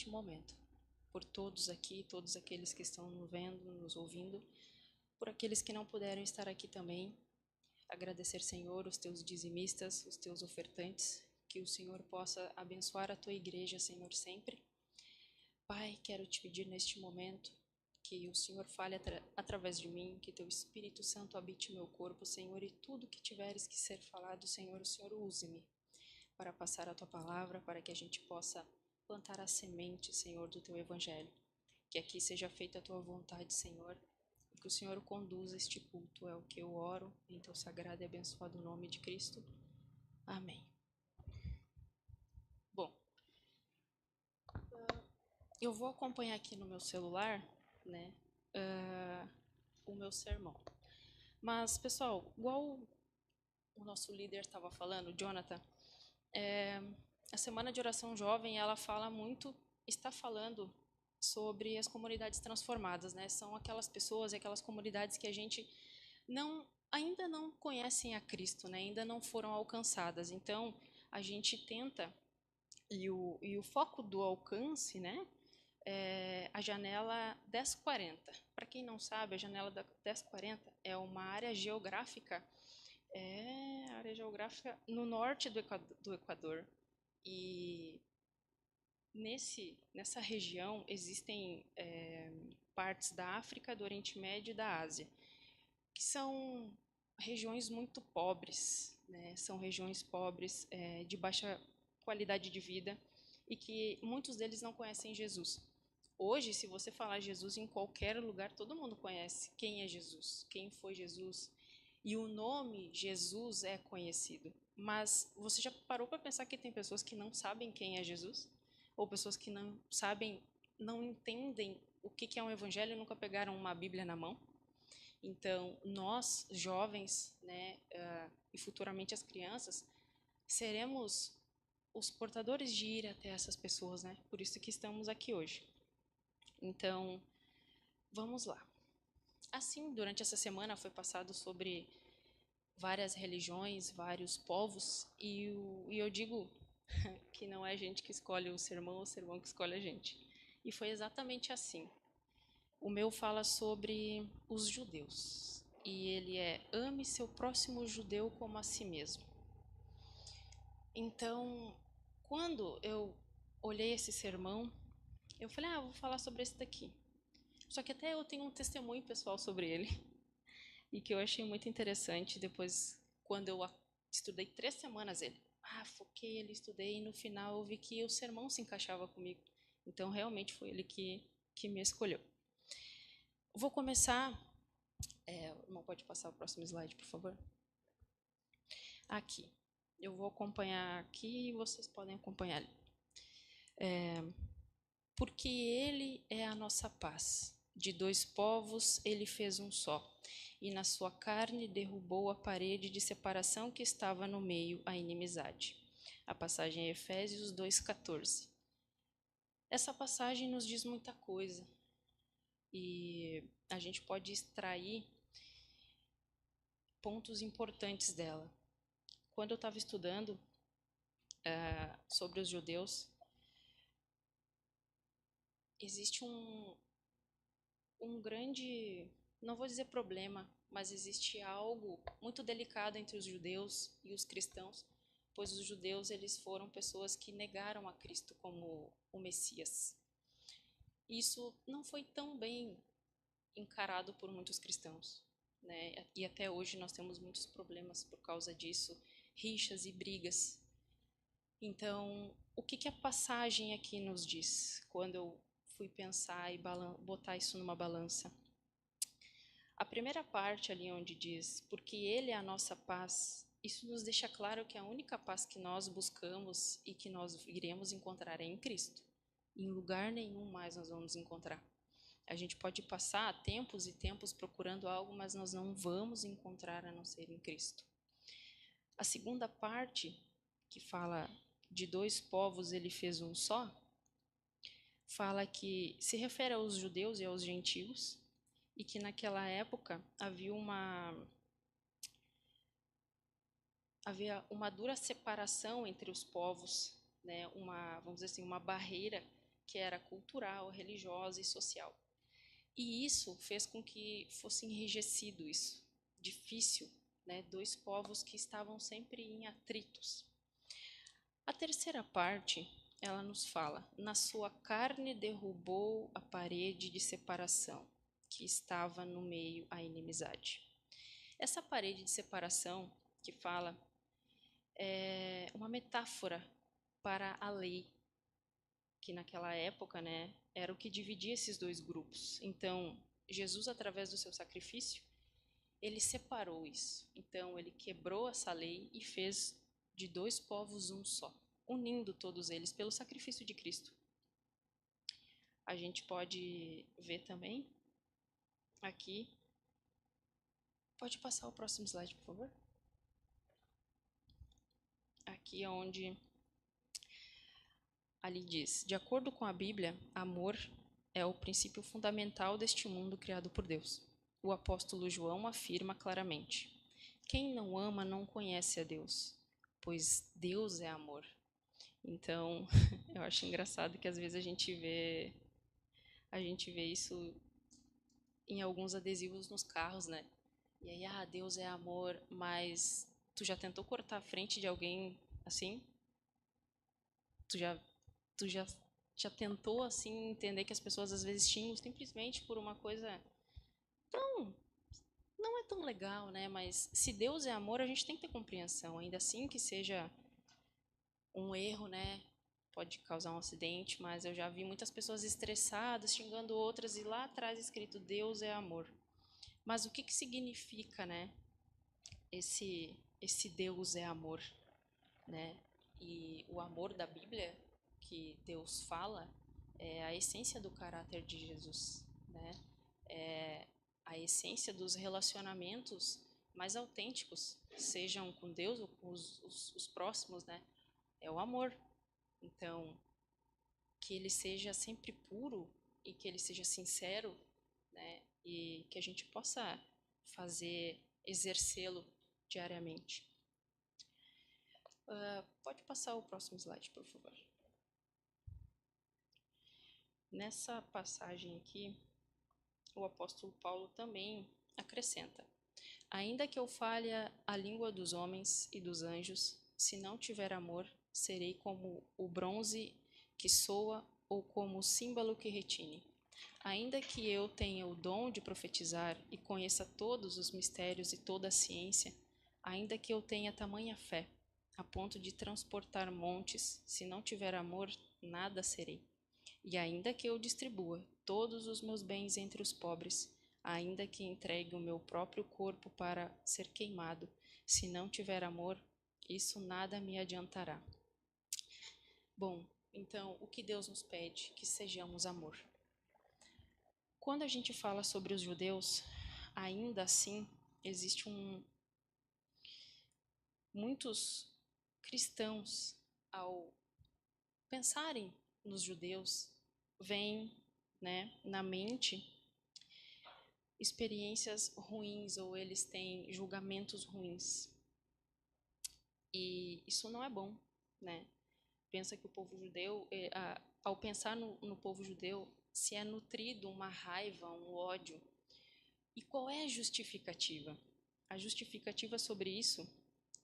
neste momento, por todos aqui, todos aqueles que estão nos vendo, nos ouvindo, por aqueles que não puderam estar aqui também. Agradecer, Senhor, os teus dizimistas, os teus ofertantes, que o Senhor possa abençoar a tua igreja, Senhor, sempre. Pai, quero te pedir neste momento que o Senhor fale através de mim, que teu Espírito Santo habite meu corpo, Senhor, e tudo que tiveres que ser falado, Senhor, o Senhor use-me para passar a tua palavra, para que a gente possa plantar a semente, Senhor, do teu evangelho. Que aqui seja feita a tua vontade, Senhor, e que o Senhor conduza este culto, é o que eu oro, em teu sagrado e abençoado nome de Cristo. Amém. Bom, eu vou acompanhar aqui no meu celular, né, o meu sermão. Mas, pessoal, igual o nosso líder estava falando, Jonathan, a Semana de Oração Jovem, ela fala muito, está falando sobre as comunidades transformadas, né? São aquelas pessoas, aquelas comunidades que a gente ainda não conhecem a Cristo, né? Ainda não foram alcançadas. Então, a gente tenta, e o foco do alcance, né? É a janela 1040. Para quem não sabe, a janela da 1040 é uma área geográfica, no norte do Equador. E nessa região existem partes da África, do Oriente Médio e da Ásia, que são regiões muito pobres, né? São regiões pobres, de baixa qualidade de vida, e que muitos deles não conhecem Jesus. Hoje, se você falar Jesus em qualquer lugar, todo mundo conhece quem é Jesus, quem foi Jesus, e o nome Jesus é conhecido. Mas você já parou para pensar que tem pessoas que não sabem quem é Jesus? Ou pessoas que não sabem, não entendem o que é um evangelho e nunca pegaram uma Bíblia na mão? Então, nós, jovens, né, e futuramente as crianças, seremos os portadores de ir até essas pessoas, né? Por isso que estamos aqui hoje. Então, vamos lá. Assim, durante essa semana foi passado sobre várias religiões, vários povos, e eu digo que não é a gente que escolhe o sermão que escolhe a gente. E foi exatamente assim. O meu fala sobre os judeus, e ele é: ame seu próximo judeu como a si mesmo. Então, quando eu olhei esse sermão, eu falei, vou falar sobre esse daqui. Só que até eu tenho um testemunho pessoal sobre ele, e que eu achei muito interessante. Depois, quando eu estudei 3 semanas ele, foquei ele, estudei, e no final eu vi que o sermão se encaixava comigo. Então, realmente foi ele que me escolheu. Vou começar... irmão, pode passar o próximo slide, por favor? Aqui. Eu vou acompanhar aqui e vocês podem acompanhar ali. Porque ele é a nossa paz. De 2 povos ele fez um só, e na sua carne derrubou a parede de separação que estava no meio, a inimizade. A passagem é Efésios 2,14. Essa passagem nos diz muita coisa, e a gente pode extrair pontos importantes dela. Quando eu estava estudando sobre os judeus, existe um grande, não vou dizer problema, mas existe algo muito delicado entre os judeus e os cristãos, pois os judeus eles foram pessoas que negaram a Cristo como o Messias. Isso não foi tão bem encarado por muitos cristãos, né? E até hoje nós temos muitos problemas por causa disso, rixas e brigas. Então, o que a passagem aqui nos diz, quando eu fui pensar e botar isso numa balança? A primeira parte ali onde diz, porque ele é a nossa paz, isso nos deixa claro que a única paz que nós buscamos e que nós iremos encontrar é em Cristo. Em lugar nenhum mais nós vamos encontrar. A gente pode passar tempos e tempos procurando algo, mas nós não vamos encontrar a não ser em Cristo. A segunda parte, que fala de 2 povos ele fez um só, fala que se refere aos judeus e aos gentios, e que naquela época havia uma dura separação entre os povos, né? Vamos dizer assim, uma barreira que era cultural, religiosa e social. E isso fez com que fosse enrijecido isso, difícil, né? Dois povos que estavam sempre em atritos. A terceira parte, ela nos fala: na sua carne derrubou a parede de separação, que estava no meio à inimizade. Essa parede de separação que fala é uma metáfora para a lei, que naquela época, né, era o que dividia esses dois grupos. Então, Jesus, através do seu sacrifício, ele separou isso. Então, ele quebrou essa lei e fez de dois povos um só, unindo todos eles pelo sacrifício de Cristo. A gente pode ver também aqui. Pode passar o próximo slide, por favor? Aqui é onde ali diz: de acordo com a Bíblia, amor é o princípio fundamental deste mundo criado por Deus. O apóstolo João afirma claramente: quem não ama não conhece a Deus, pois Deus é amor. Então, eu acho engraçado que às vezes a gente vê isso em alguns adesivos nos carros, né? E aí, Deus é amor, mas tu já tentou cortar a frente de alguém assim? Tu já tu já tentou assim entender que as pessoas às vezes xingam simplesmente por uma coisa tão não é tão legal, né? Mas se Deus é amor, a gente tem que ter compreensão, ainda assim que seja um erro, né? Pode causar um acidente, mas eu já vi muitas pessoas estressadas xingando outras e lá atrás escrito Deus é amor. Mas o que que significa, né? Esse Deus é amor, né? E o amor da Bíblia que Deus fala é a essência do caráter de Jesus, né? É a essência dos relacionamentos mais autênticos, sejam com Deus ou com os próximos, né? É o amor. Então, que ele seja sempre puro e que ele seja sincero, né? E que a gente possa exercê-lo diariamente. Pode passar o próximo slide, por favor. Nessa passagem aqui, o apóstolo Paulo também acrescenta: ainda que eu fale a língua dos homens e dos anjos, se não tiver amor, serei como o bronze que soa ou como o símbolo que retine. Ainda que eu tenha o dom de profetizar e conheça todos os mistérios e toda a ciência, ainda que eu tenha tamanha fé, a ponto de transportar montes, se não tiver amor, nada serei. E ainda que eu distribua todos os meus bens entre os pobres, ainda que entregue o meu próprio corpo para ser queimado, se não tiver amor, isso nada me adiantará. Bom, então, o que Deus nos pede? Que sejamos amor. Quando a gente fala sobre os judeus, ainda assim, existe muitos cristãos, ao pensarem nos judeus, veem, né, na mente experiências ruins ou eles têm julgamentos ruins. E isso não é bom, né? Pensa que o povo judeu, ao pensar no povo judeu, se é nutrido uma raiva, um ódio. E qual é a justificativa? A justificativa sobre isso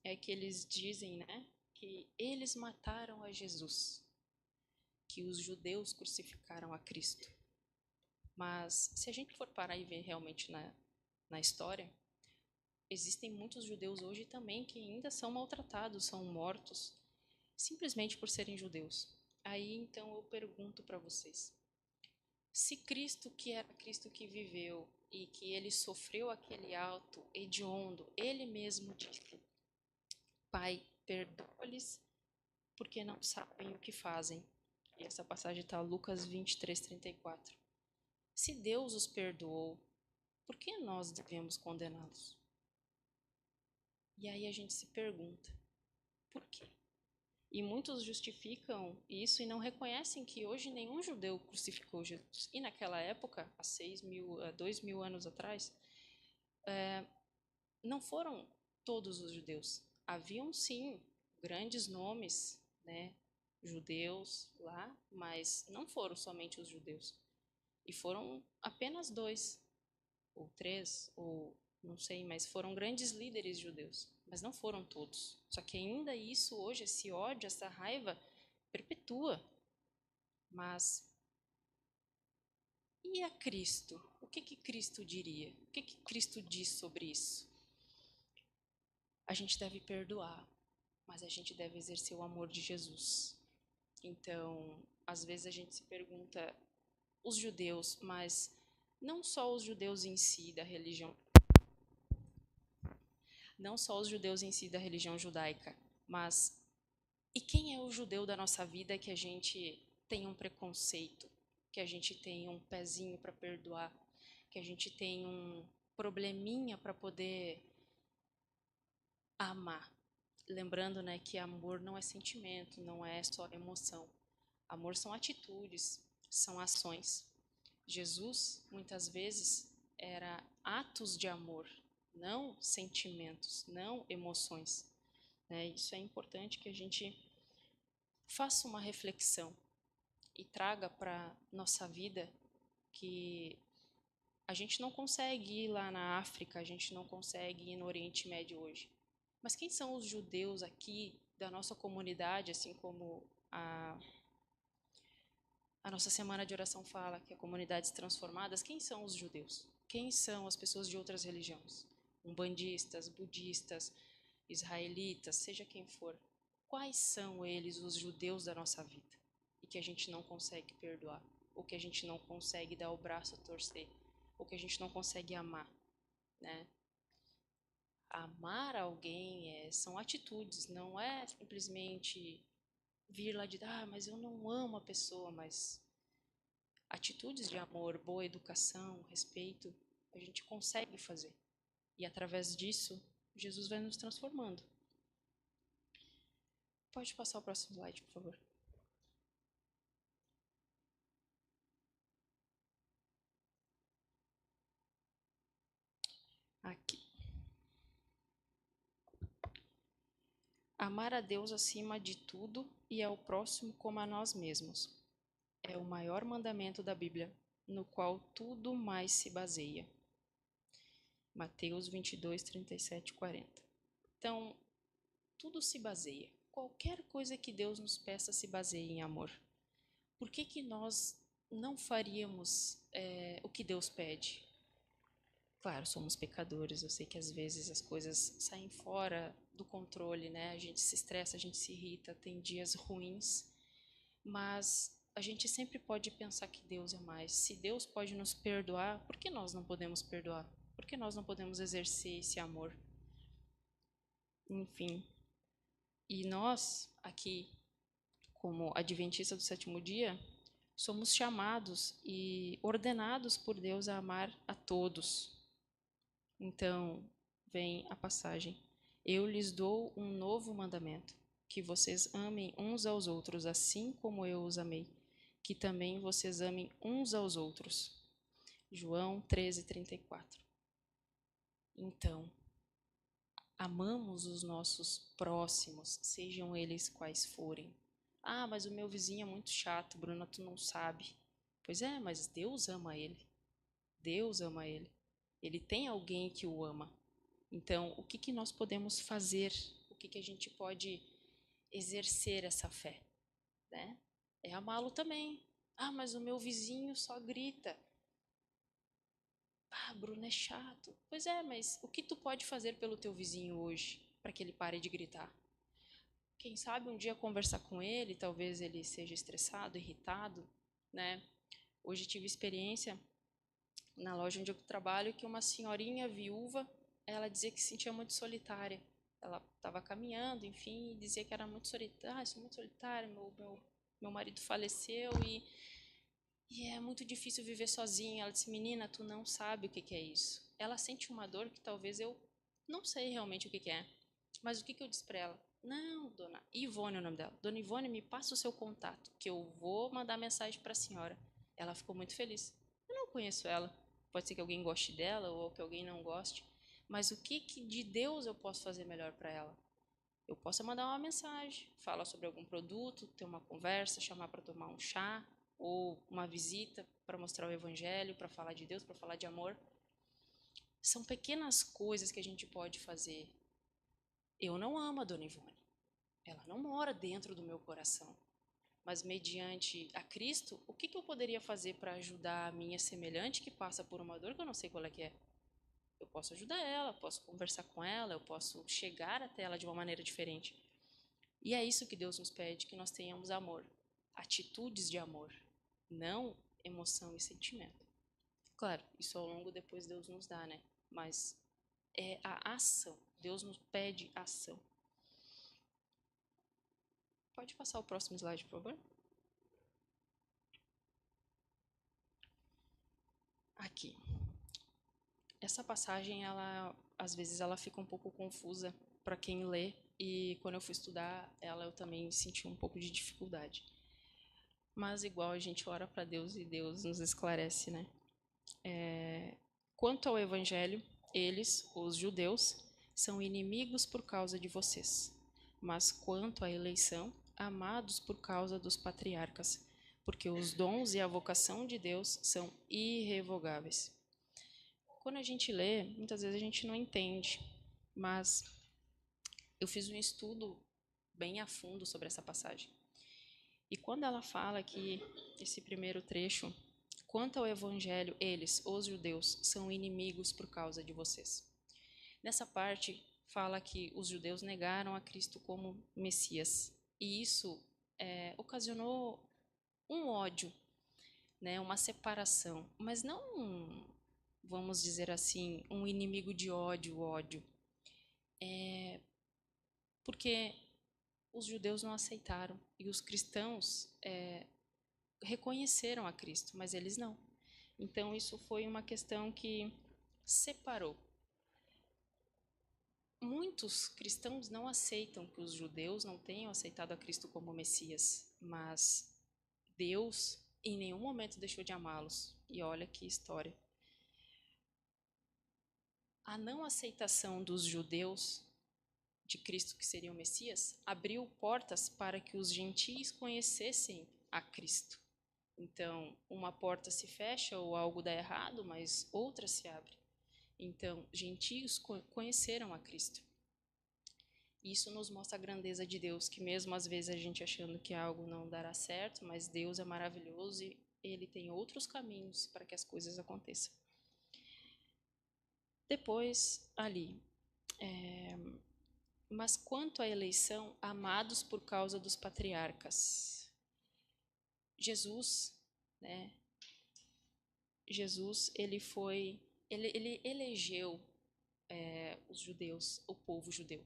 é que eles dizem, né, que eles mataram a Jesus, que os judeus crucificaram a Cristo. Mas se a gente for parar e ver realmente na história, existem muitos judeus hoje também que ainda são maltratados, são mortos, simplesmente por serem judeus. Aí então eu pergunto para vocês: se Cristo, que era Cristo que viveu e que ele sofreu aquele ato hediondo, ele mesmo disse: Pai, perdoa-lhes porque não sabem o que fazem. E essa passagem está Lucas 23, 34. Se Deus os perdoou, por que nós devemos condená-los? E aí a gente se pergunta, por quê? E muitos justificam isso e não reconhecem que hoje nenhum judeu crucificou Jesus. E naquela época, há 2.000 anos atrás, não foram todos os judeus. Haviam sim grandes nomes, né, judeus lá, mas não foram somente os judeus. E foram apenas 2, ou 3, ou não sei, mas foram grandes líderes judeus. Mas não foram todos. Só que ainda isso hoje, esse ódio, essa raiva, perpetua. Mas e a Cristo? O que que Cristo diria? O que que Cristo diz sobre isso? A gente deve perdoar, mas a gente deve exercer o amor de Jesus. Então, às vezes a gente se pergunta, os judeus, mas não só os judeus em si da religião, não só os judeus em si da religião judaica, mas e quem é o judeu da nossa vida que a gente tem um preconceito, que a gente tem um pezinho para perdoar, que a gente tem um probleminha para poder amar? Lembrando, né, que amor não é sentimento, não é só emoção. Amor são atitudes, são ações. Jesus, muitas vezes, era atos de amor, não sentimentos, não emoções. Né? Isso é importante que a gente faça uma reflexão e traga para nossa vida que a gente não consegue ir lá na África, a gente não consegue ir no Oriente Médio hoje. Mas quem são os judeus aqui da nossa comunidade, assim como a nossa semana de oração fala, que é comunidades transformadas, quem são os judeus? Quem são as pessoas de outras religiões? Umbandistas, budistas, israelitas, seja quem for. Quais são eles, os judeus da nossa vida? E que a gente não consegue perdoar, ou que a gente não consegue dar o braço a torcer, ou que a gente não consegue amar, né? Amar alguém são atitudes, não é simplesmente vir lá de, mas eu não amo a pessoa, mas atitudes de amor, boa educação, respeito, a gente consegue fazer. E através disso, Jesus vai nos transformando. Pode passar o próximo slide, por favor. Aqui. Amar a Deus acima de tudo e ao próximo como a nós mesmos. É o maior mandamento da Bíblia, no qual tudo mais se baseia. Mateus 22, 37 e 40. Então, tudo se baseia. Qualquer coisa que Deus nos peça se baseia em amor. Por que que nós não faríamos o que Deus pede? Claro, somos pecadores, eu sei que às vezes as coisas saem fora do controle, né? A gente se estressa, a gente se irrita, tem dias ruins, mas a gente sempre pode pensar que Deus é mais. Se Deus pode nos perdoar, por que nós não podemos perdoar? Por que nós não podemos exercer esse amor? Enfim, e nós, aqui, como adventistas do sétimo dia, somos chamados e ordenados por Deus a amar a todos. Então, vem a passagem: eu lhes dou um novo mandamento, que vocês amem uns aos outros, assim como eu os amei, que também vocês amem uns aos outros. João 13, 34. Então, amamos os nossos próximos, sejam eles quais forem. Mas o meu vizinho é muito chato, Bruna, tu não sabe. Pois é, mas Deus ama ele. Deus ama ele. Ele tem alguém que o ama. Então, o que que nós podemos fazer? O que que a gente pode exercer essa fé? Né? É amá-lo também. Mas o meu vizinho só grita. Bruno é chato. Pois é, mas o que tu pode fazer pelo teu vizinho hoje para que ele pare de gritar? Quem sabe um dia conversar com ele, talvez ele seja estressado, irritado, né? Hoje tive experiência na loja onde eu trabalho que uma senhorinha viúva, ela dizia que se sentia muito solitária. Ela estava caminhando, enfim, e dizia que era muito solitária. Sou muito solitária, meu marido faleceu e é muito difícil viver sozinha. Ela disse, menina, tu não sabe o que que é isso. Ela sente uma dor que talvez eu não sei realmente o que que é. Mas o que que eu disse para ela? Não, dona Ivone é o nome dela. Dona Ivone, me passa o seu contato, que eu vou mandar mensagem para a senhora. Ela ficou muito feliz. Eu não conheço ela. Pode ser que alguém goste dela ou que alguém não goste. Mas o que que de Deus eu posso fazer melhor para ela? Eu posso mandar uma mensagem, falar sobre algum produto, ter uma conversa, chamar para tomar um chá, ou uma visita para mostrar o evangelho, para falar de Deus, para falar de amor. São pequenas coisas que a gente pode fazer. Eu não amo a Dona Ivone. Ela não mora dentro do meu coração. Mas mediante a Cristo, o que eu poderia fazer para ajudar a minha semelhante que passa por uma dor que eu não sei qual é que é? Eu posso ajudar ela, posso conversar com ela, eu posso chegar até ela de uma maneira diferente. E é isso que Deus nos pede, que nós tenhamos amor, atitudes de amor, não emoção e sentimento. Claro, isso ao longo depois Deus nos dá, né? Mas é a ação. Deus nos pede ação. Pode passar o próximo slide, por favor? Aqui. Essa passagem, ela às vezes ela fica um pouco confusa para quem lê, e quando eu fui estudar ela eu também senti um pouco de dificuldade. Mas igual a gente ora para Deus e Deus nos esclarece, né? Quanto ao evangelho, eles, os judeus, são inimigos por causa de vocês. Mas quanto à eleição, amados por causa dos patriarcas, porque os dons e a vocação de Deus são irrevogáveis. Quando a gente lê, muitas vezes a gente não entende, mas eu fiz um estudo bem a fundo sobre essa passagem. E quando ela fala que esse primeiro trecho, quanto ao evangelho, eles, os judeus, são inimigos por causa de vocês. Nessa parte, fala que os judeus negaram a Cristo como Messias. E isso ocasionou um ódio, né, uma separação. Mas não, vamos dizer assim, um inimigo de ódio, ódio. Porque os judeus não aceitaram. E os cristãos reconheceram a Cristo, mas eles não. Então, isso foi uma questão que separou. Muitos cristãos não aceitam que os judeus não tenham aceitado a Cristo como Messias, mas Deus em nenhum momento deixou de amá-los. E olha que história. A não aceitação dos judeus de Cristo, que seria o Messias, abriu portas para que os gentios conhecessem a Cristo. Então, uma porta se fecha ou algo dá errado, mas outra se abre. Então, gentios conheceram a Cristo. Isso nos mostra a grandeza de Deus, que mesmo às vezes a gente achando que algo não dará certo, mas Deus é maravilhoso e Ele tem outros caminhos para que as coisas aconteçam. Depois, ali, mas quanto à eleição, amados por causa dos patriarcas. Jesus, né? Jesus, ele elegeu os judeus, o povo judeu.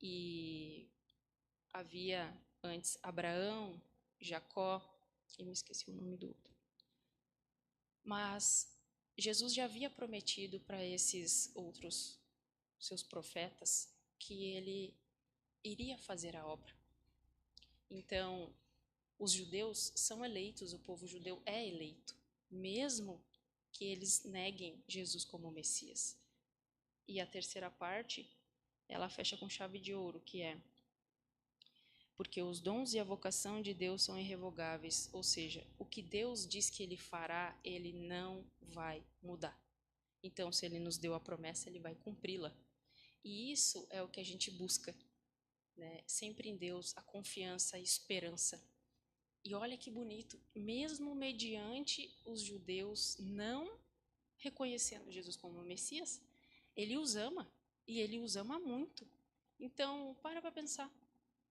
E havia antes Abraão, Jacó, e me esqueci o nome do outro. Mas Jesus já havia prometido para esses outros seus profetas que ele iria fazer a obra. Então, os judeus são eleitos, o povo judeu é eleito, mesmo que eles neguem Jesus como Messias. E a terceira parte, ela fecha com chave de ouro, que é: porque os dons e a vocação de Deus são irrevogáveis, ou seja, o que Deus diz que Ele fará, Ele não vai mudar. Então, se Ele nos deu a promessa, Ele vai cumpri-la. E isso é o que a gente busca, né? Sempre em Deus, a confiança, a esperança. E olha que bonito, mesmo mediante os judeus não reconhecendo Jesus como Messias, Ele os ama, e Ele os ama muito. Então, para pensar.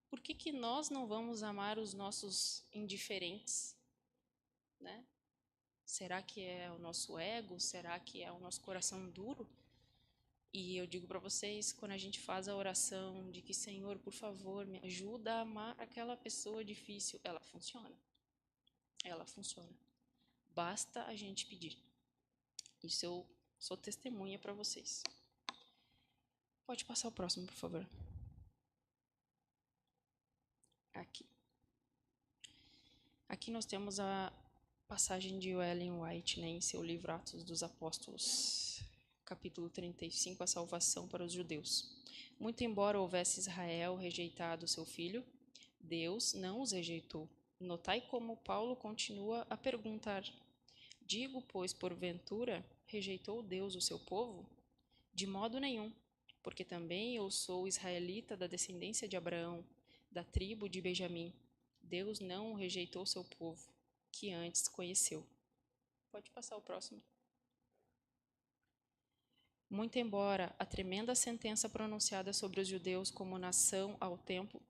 Por que nós não vamos amar os nossos indiferentes, né? Será que é o nosso ego? Será que é o nosso coração duro? E eu digo para vocês, quando a gente faz a oração de que, Senhor, por favor, me ajuda a amar aquela pessoa difícil, ela funciona. Ela funciona. Basta a gente pedir. Isso eu sou testemunha para vocês. Pode passar o próximo, por favor. Aqui. Aqui nós temos a passagem de Ellen White, né, em seu livro Atos dos Apóstolos. capítulo 35, a salvação para os judeus. Muito embora houvesse Israel rejeitado seu filho, Deus não os rejeitou. Notai como Paulo continua a perguntar: digo, pois, porventura, rejeitou Deus o seu povo? De modo nenhum, porque também eu sou israelita da descendência de Abraão, da tribo de Benjamim. Deus não rejeitou seu povo, que antes conheceu. Pode passar o próximo. Muito embora a tremenda sentença pronunciada sobre os judeus como nação ao tempo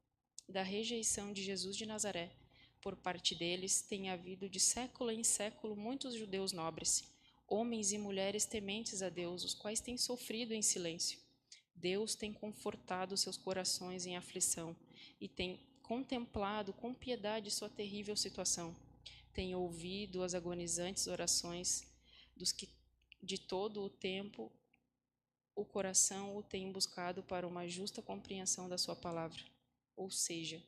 da rejeição de Jesus de Nazaré por parte deles tenha havido de século em século muitos judeus nobres, homens e mulheres tementes a Deus, os quais têm sofrido em silêncio. Deus tem confortado seus corações em aflição e tem contemplado com piedade sua terrível situação. Tem ouvido as agonizantes orações dos que de todo o tempo o coração o tem buscado para uma justa compreensão da sua palavra. Ou seja,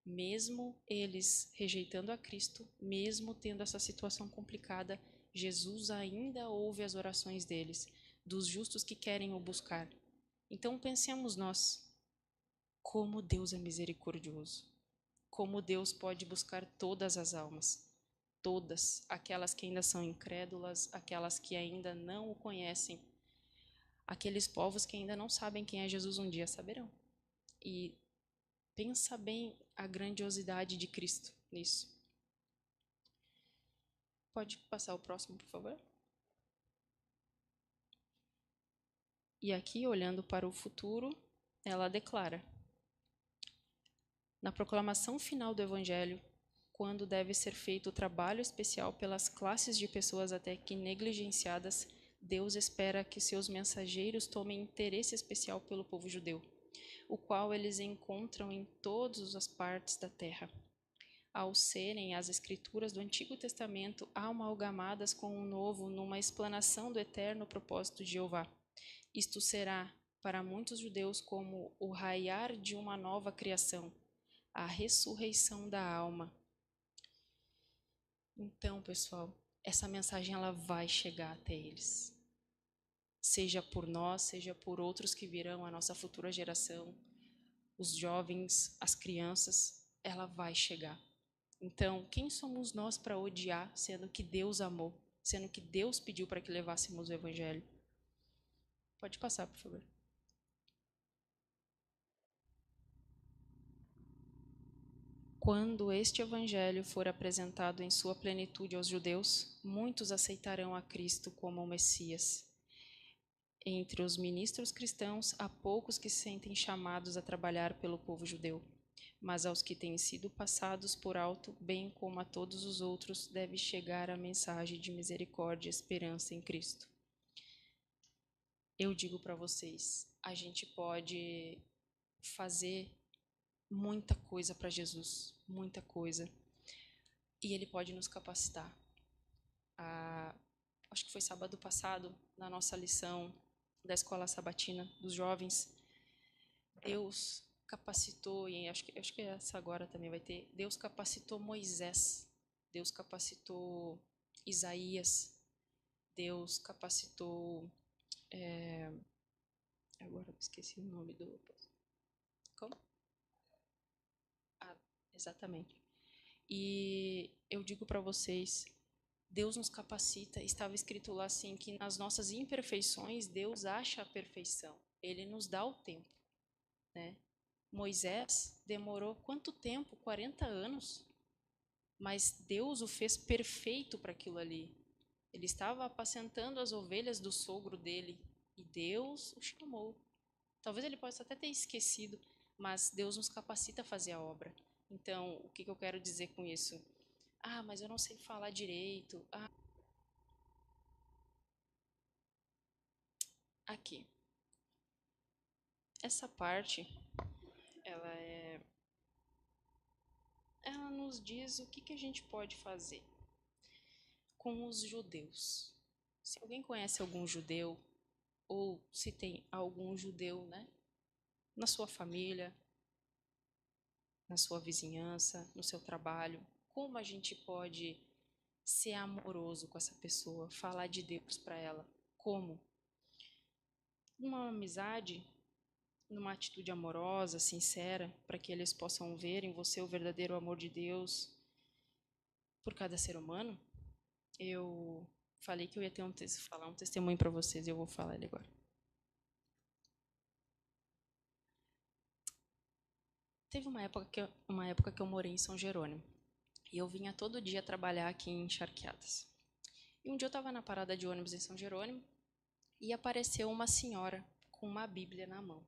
mesmo eles rejeitando a Cristo, mesmo tendo essa situação complicada, Jesus ainda ouve as orações deles, dos justos que querem o buscar. Então pensemos nós, como Deus é misericordioso, como Deus pode buscar todas as almas, todas, aquelas que ainda são incrédulas, aquelas que ainda não o conhecem, aqueles povos que ainda não sabem quem é Jesus um dia saberão. E pensa bem a grandiosidade de Cristo nisso. Pode passar o próximo, por favor? E aqui, olhando para o futuro, ela declara: na proclamação final do Evangelho, quando deve ser feito o trabalho especial pelas classes de pessoas até que negligenciadas, Deus espera que seus mensageiros tomem interesse especial pelo povo judeu, o qual eles encontram em todas as partes da terra. Ao serem as escrituras do Antigo Testamento amalgamadas com o Novo numa explanação do eterno propósito de Jeová. Isto será, para muitos judeus, como o raiar de uma nova criação, a ressurreição da alma. Então, pessoal, essa mensagem ela vai chegar até eles. Seja por nós, seja por outros que virão, a nossa futura geração, os jovens, as crianças, ela vai chegar. Então, quem somos nós para odiar, sendo que Deus amou, sendo que Deus pediu para que levássemos o Evangelho? Pode passar, por favor. Quando este Evangelho for apresentado em sua plenitude aos judeus, muitos aceitarão a Cristo como o Messias. Entre os ministros cristãos, há poucos que se sentem chamados a trabalhar pelo povo judeu. Mas aos que têm sido passados por alto, bem como a todos os outros, deve chegar a mensagem de misericórdia e esperança em Cristo. Eu digo para vocês, a gente pode fazer muita coisa para Jesus, muita coisa, e Ele pode nos capacitar. Acho que foi sábado passado, na nossa lição da Escola Sabatina dos Jovens, Deus capacitou, e acho que essa agora também vai ter, Deus capacitou Moisés, Deus capacitou Isaías, Deus capacitou, agora eu esqueci o nome do... Como? Ah, exatamente. E eu digo para vocês, Deus nos capacita, estava escrito lá assim, que nas nossas imperfeições, Deus acha a perfeição, Ele nos dá o tempo, né? Moisés demorou quanto tempo? 40 anos. Mas Deus o fez perfeito para aquilo ali. Ele estava apacentando as ovelhas do sogro dele e Deus o chamou. Talvez ele possa até ter esquecido, mas Deus nos capacita a fazer a obra. Então, o que eu quero dizer com isso? Ah, mas eu não sei falar direito. Ah, aqui. Essa parte, ela nos diz o que a gente pode fazer com os judeus. Se alguém conhece algum judeu, ou se tem algum judeu, né, na sua família, na sua vizinhança, no seu trabalho, como a gente pode ser amoroso com essa pessoa, falar de Deus para ela? Como? numa amizade, numa atitude amorosa, sincera, para que eles possam ver em você o verdadeiro amor de Deus por cada ser humano, eu falei que eu ia ter falar um testemunho para vocês e eu vou falar ele agora. Teve uma época que eu morei em São Jerônimo e eu vinha todo dia trabalhar aqui em Charqueadas. E um dia eu estava na parada de ônibus em São Jerônimo e apareceu uma senhora com uma Bíblia na mão.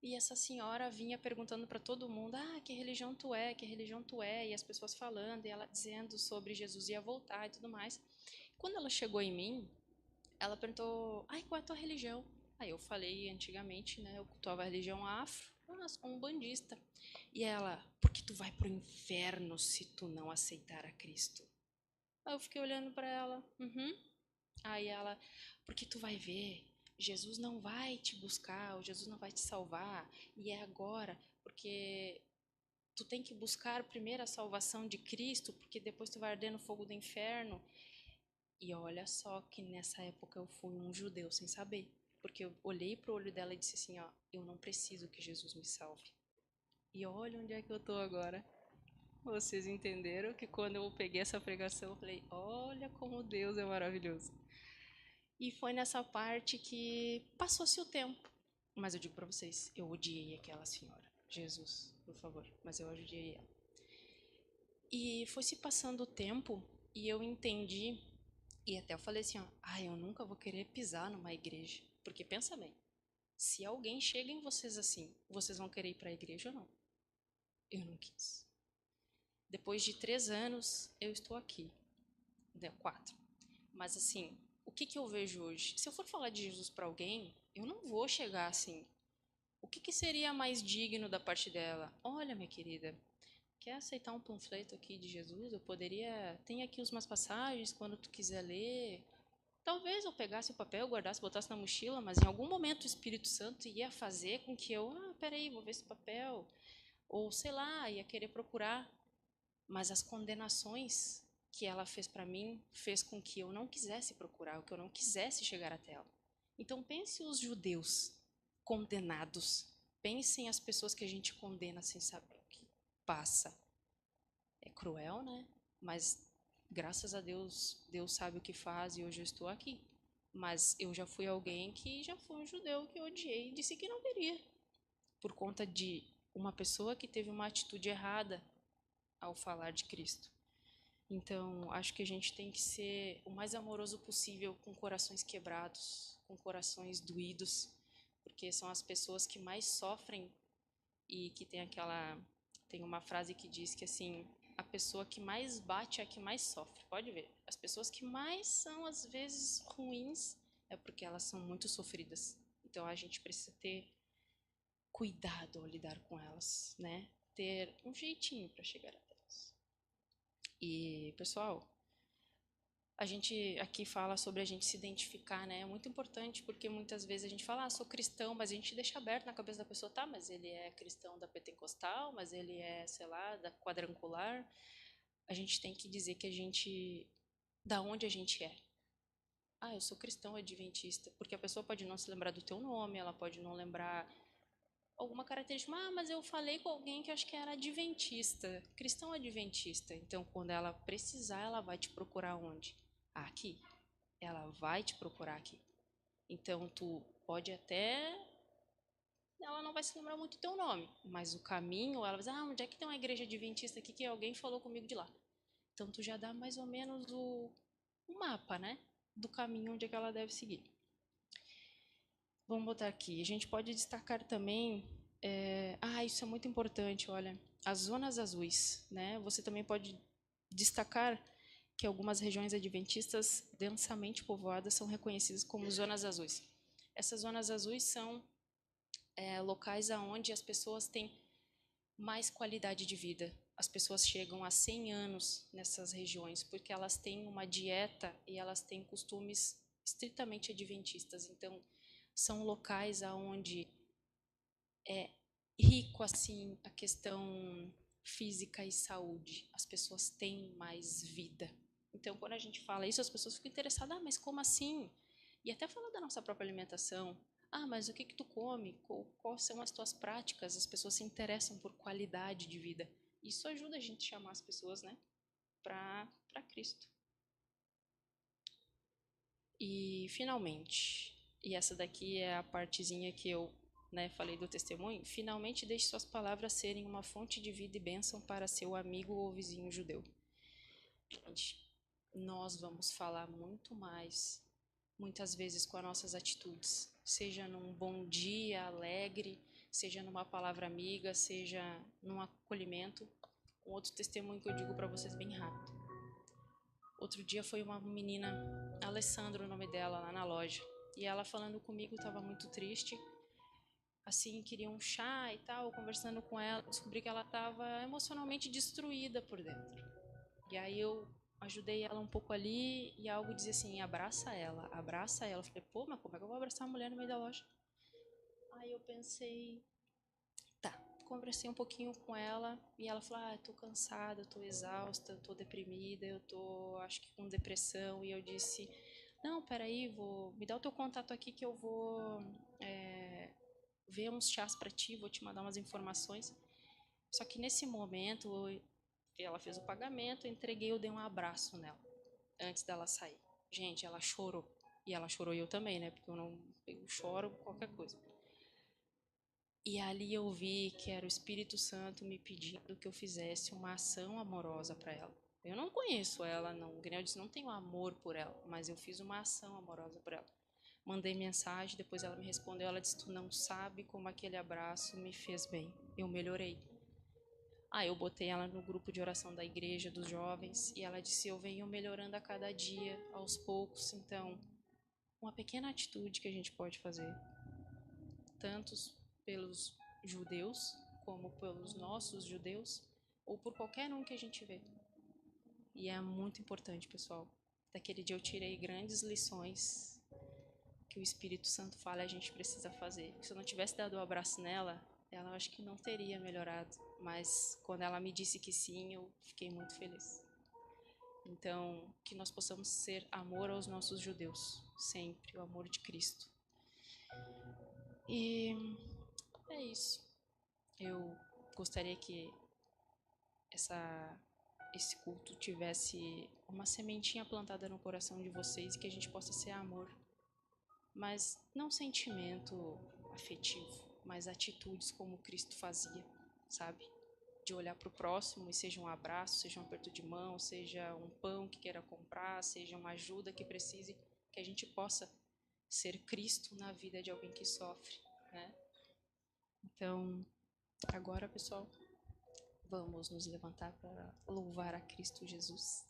E essa senhora vinha perguntando para todo mundo: ah, que religião tu é? Que religião tu é? E as pessoas falando, e ela dizendo sobre Jesus ia voltar e tudo mais. Quando ela chegou em mim, ela perguntou: ai, qual é a tua religião? Aí eu falei, antigamente, né, eu cultuava a religião afro, sou um bandista. E ela: porque tu vai pro inferno se tu não aceitar a Cristo? Aí eu fiquei olhando para ela, Aí ela: porque tu vai ver, Jesus não vai te buscar, ou Jesus não vai te salvar, e é agora, porque tu tem que buscar primeiro a salvação de Cristo, porque depois tu vai arder no fogo do inferno. E olha só que nessa época eu fui um judeu sem saber, porque eu olhei pro olho dela e disse assim, ó, eu não preciso que Jesus me salve. E olha onde é que eu tô agora. Vocês entenderam que quando eu peguei essa pregação, eu falei, olha como Deus é maravilhoso. E foi nessa parte que passou-se o tempo. Mas eu digo para vocês, eu odiei aquela senhora. Jesus, por favor, mas eu odiei ela. E foi se passando o tempo e eu entendi, e até eu falei assim, ó, eu nunca vou querer pisar numa igreja. Porque pensa bem, se alguém chega em vocês assim, vocês vão querer ir para a igreja ou não? Eu não quis. Depois de 3 anos, eu estou aqui. 4. Mas assim, o que eu vejo hoje? Se eu for falar de Jesus para alguém, eu não vou chegar assim. O que seria mais digno da parte dela? Olha, minha querida, quer aceitar um panfleto aqui de Jesus? Eu poderia. Tem aqui umas passagens, quando tu quiser ler. Talvez eu pegasse o papel, guardasse, botasse na mochila, mas em algum momento o Espírito Santo ia fazer com que eu. Peraí, vou ver esse papel. Ou sei lá, ia querer procurar. Mas as condenações que ela fez para mim fez com que eu não quisesse procurar, que eu não quisesse chegar até ela. Então pense os judeus condenados, pensem as pessoas que a gente condena sem saber o que passa. É cruel, né? Mas graças a Deus, Deus sabe o que faz e hoje eu estou aqui. Mas eu já fui alguém que já foi um judeu que eu odiei e disse que não queria, por conta de uma pessoa que teve uma atitude errada ao falar de Cristo. Então, acho que a gente tem que ser o mais amoroso possível com corações quebrados, com corações doídos, porque são as pessoas que mais sofrem e que tem uma frase que diz que assim, a pessoa que mais bate é a que mais sofre. Pode ver. As pessoas que mais são às vezes ruins é porque elas são muito sofridas. Então a gente precisa ter cuidado ao lidar com elas, né? Ter um jeitinho para chegar a elas. E, pessoal, a gente aqui fala sobre a gente se identificar, né? É muito importante porque muitas vezes a gente fala, sou cristão, mas a gente deixa aberto na cabeça da pessoa, tá, mas ele é cristão da pentecostal, mas ele é, sei lá, da quadrangular. A gente tem que dizer que a gente, da onde a gente é. Eu sou cristão adventista, porque a pessoa pode não se lembrar do teu nome, ela pode não lembrar alguma característica, mas eu falei com alguém que acho que era adventista, cristão adventista. Então, quando ela precisar, ela vai te procurar onde? Aqui. Ela vai te procurar aqui. Então, tu pode até... Ela não vai se lembrar muito do teu nome, mas o caminho, ela vai dizer, onde é que tem uma igreja adventista aqui que alguém falou comigo de lá? Então, tu já dá mais ou menos o mapa, né? Do caminho onde é que ela deve seguir. Vamos botar aqui. A gente pode destacar também... isso é muito importante, olha. As zonas azuis, né? Você também pode destacar que algumas regiões adventistas densamente povoadas são reconhecidas como zonas azuis. Essas zonas azuis são locais onde as pessoas têm mais qualidade de vida. As pessoas chegam a 100 anos nessas regiões, porque elas têm uma dieta e elas têm costumes estritamente adventistas. Então, são locais onde é rico assim a questão física e saúde. As pessoas têm mais vida. Então, quando a gente fala isso, as pessoas ficam interessadas, mas como assim? E até falar da nossa própria alimentação. Ah, mas o que tu come? Quais são as tuas práticas? As pessoas se interessam por qualidade de vida. Isso ajuda a gente a chamar as pessoas, né, para Cristo. E, finalmente, e essa daqui é a partezinha que eu, né, falei do testemunho, finalmente deixe suas palavras serem uma fonte de vida e bênção para seu amigo ou vizinho judeu. Gente, nós vamos falar muito mais, muitas vezes, com as nossas atitudes, seja num bom dia alegre, seja numa palavra amiga, seja num acolhimento. Um outro testemunho que eu digo para vocês bem rápido. Outro dia foi uma menina, Alessandra, o nome dela, lá na loja. E ela falando comigo, estava muito triste. Assim, queria um chá e tal, conversando com ela, descobri que ela estava emocionalmente destruída por dentro. E aí eu ajudei ela um pouco ali e algo dizia assim, abraça ela, abraça ela. Eu falei, pô, mas como é que eu vou abraçar uma mulher no meio da loja? Aí eu pensei, tá, conversei um pouquinho com ela e ela falou, ah, eu tô cansada, eu tô exausta, eu tô deprimida, eu tô, acho que com depressão. E eu disse, não, peraí, me dá o teu contato aqui que eu vou ver uns chás pra ti, vou te mandar umas informações. Só que nesse momento, ela fez o pagamento, eu entreguei, eu dei um abraço nela, antes dela sair. Gente, ela chorou. E ela chorou e eu também, né, porque eu choro qualquer coisa. E ali eu vi que era o Espírito Santo me pedindo que eu fizesse uma ação amorosa para ela. Eu não conheço ela, não. O Guilherme disse, não tenho amor por ela, mas eu fiz uma ação amorosa por ela. Mandei mensagem, depois ela me respondeu, ela disse, tu não sabe como aquele abraço me fez bem. Eu melhorei. Eu botei ela no grupo de oração da igreja, dos jovens, e ela disse, eu venho melhorando a cada dia, aos poucos. Então, uma pequena atitude que a gente pode fazer, tantos pelos judeus, como pelos nossos judeus, ou por qualquer um que a gente vê. E é muito importante, pessoal. Daquele dia eu tirei grandes lições que o Espírito Santo fala e a gente precisa fazer. Se eu não tivesse dado um abraço nela, ela acho que não teria melhorado. Mas quando ela me disse que sim, eu fiquei muito feliz. Então, que nós possamos ser amor aos nossos judeus, sempre, o amor de Cristo. E é isso. Eu gostaria que esse culto tivesse uma sementinha plantada no coração de vocês e que a gente possa ser amor. Mas não sentimento afetivo, mas atitudes como Cristo fazia, sabe? De olhar para o próximo e seja um abraço, seja um aperto de mão, seja um pão que queira comprar, seja uma ajuda que precise, que a gente possa ser Cristo na vida de alguém que sofre, né? Então, agora, pessoal, vamos nos levantar para louvar a Cristo Jesus.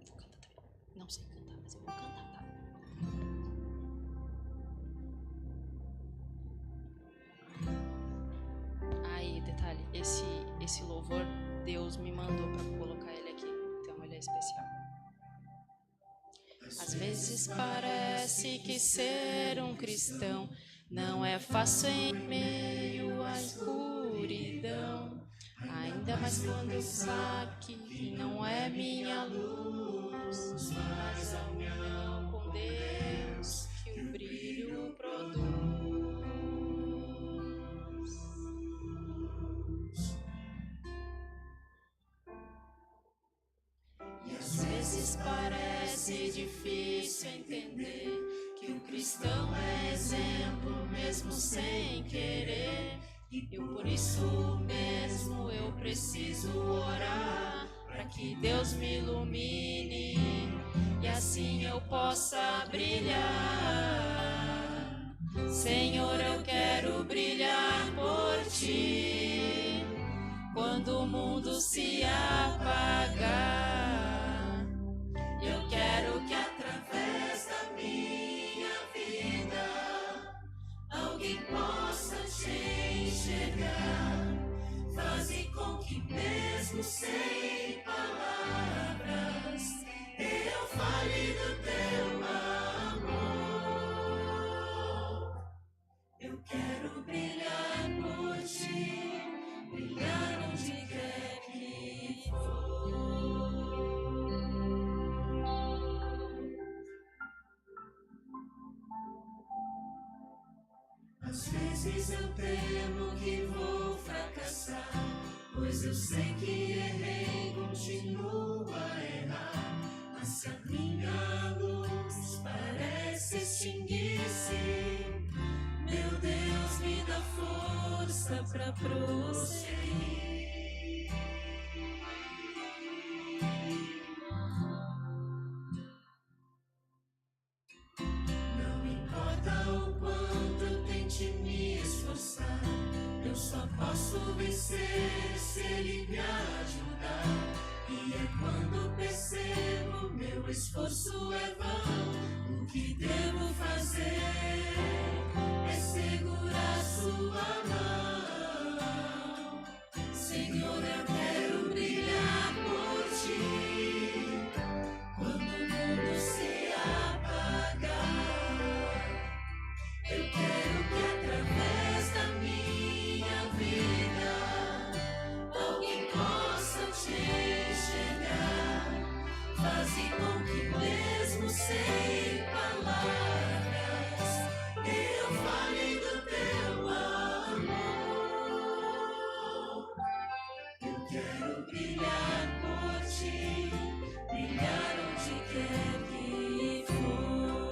Vou cantar também. Não sei cantar, mas eu vou cantar, tá? Aí, detalhe, esse louvor, Deus me mandou para colocar ele aqui, então ele é especial. Às vezes parece que ser um cristão não é fácil em meio à escuridão, ainda mais quando sabe que não é minha luz, mas a união com Deus que o brilho produz. E às vezes parece difícil entender que o cristão é exemplo mesmo sem querer. E por isso mesmo eu preciso orar para que Deus me ilumine e assim eu possa brilhar. Senhor, eu quero brilhar por ti quando o mundo se apagar. Eu quero que através da minha vida alguém possa te enxergar. faze com que mesmo sem palavras eu fale do teu amor. Eu quero brilhar por ti, brilhar onde quer que for. Às vezes eu temo que vou fracassar, pois eu sei que errei, continuo a errar. Mas se a minha luz parece extinguir-se, meu Deus me dá força pra prosseguir. Não importa o quanto eu tente me esforçar, eu só posso vencer se Ele me ajudar. E é quando percebo meu esforço é vão, o que devo fazer é segurar sua mão. Senhor, eu quero brilhar por ti, quando o mundo se apagar. Eu quero que através da minha vida alguém possa te enxergar. Faze com que mesmo sem palavras eu fale do teu amor. Eu quero brilhar por ti, brilhar onde quer que for.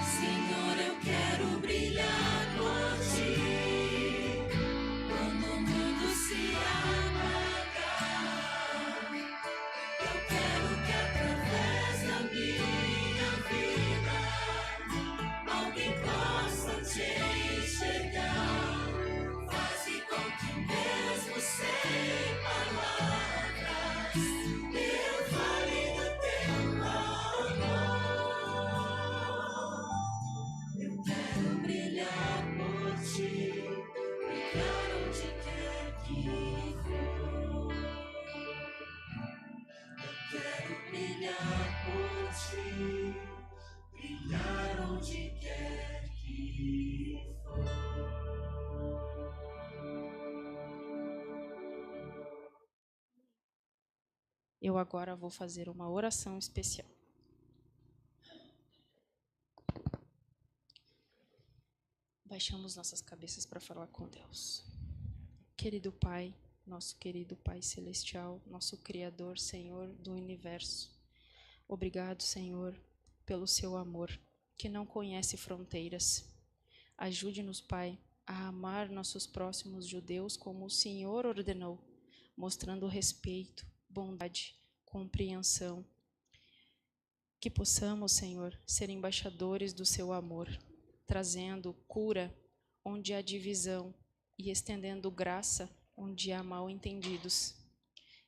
Senhor, eu quero brilhar por ti, quando o mundo se apagar. Eu quero que através da minha vida alguém possa te enxergar. Faze com que mesmo sem palavras eu fale do teu amor. Eu quero brilhar por ti, brilhar onde quer que for. Eu quero brilhar por ti, brilhar onde quer que for. Eu agora vou fazer uma oração especial. Baixamos nossas cabeças para falar com Deus. Querido Pai, nosso querido Pai Celestial, nosso Criador, Senhor do Universo. Obrigado, Senhor, pelo seu amor, que não conhece fronteiras. Ajude-nos, Pai, a amar nossos próximos judeus como o Senhor ordenou, mostrando respeito, bondade, compreensão. Que possamos, Senhor, ser embaixadores do seu amor, trazendo cura onde há divisão e estendendo graça onde há mal-entendidos.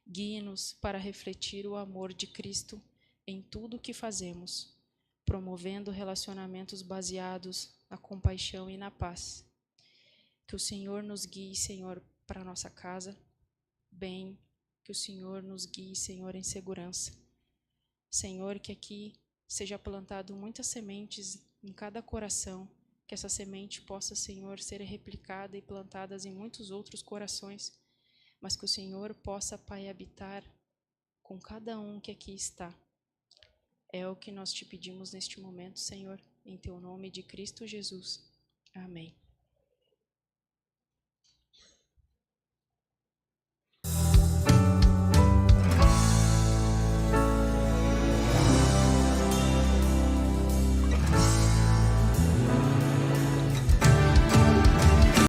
Guie-nos para refletir o amor de Cristo em tudo o que fazemos, promovendo relacionamentos baseados na compaixão e na paz. Que o Senhor nos guie, Senhor, para a nossa casa, bem, que o Senhor nos guie, Senhor, em segurança. Senhor, que aqui seja plantado muitas sementes em cada coração, que essa semente possa, Senhor, ser replicada e plantada em muitos outros corações, mas que o Senhor possa, Pai, habitar com cada um que aqui está. É o que nós te pedimos neste momento, Senhor, em teu nome de Cristo Jesus. Amém.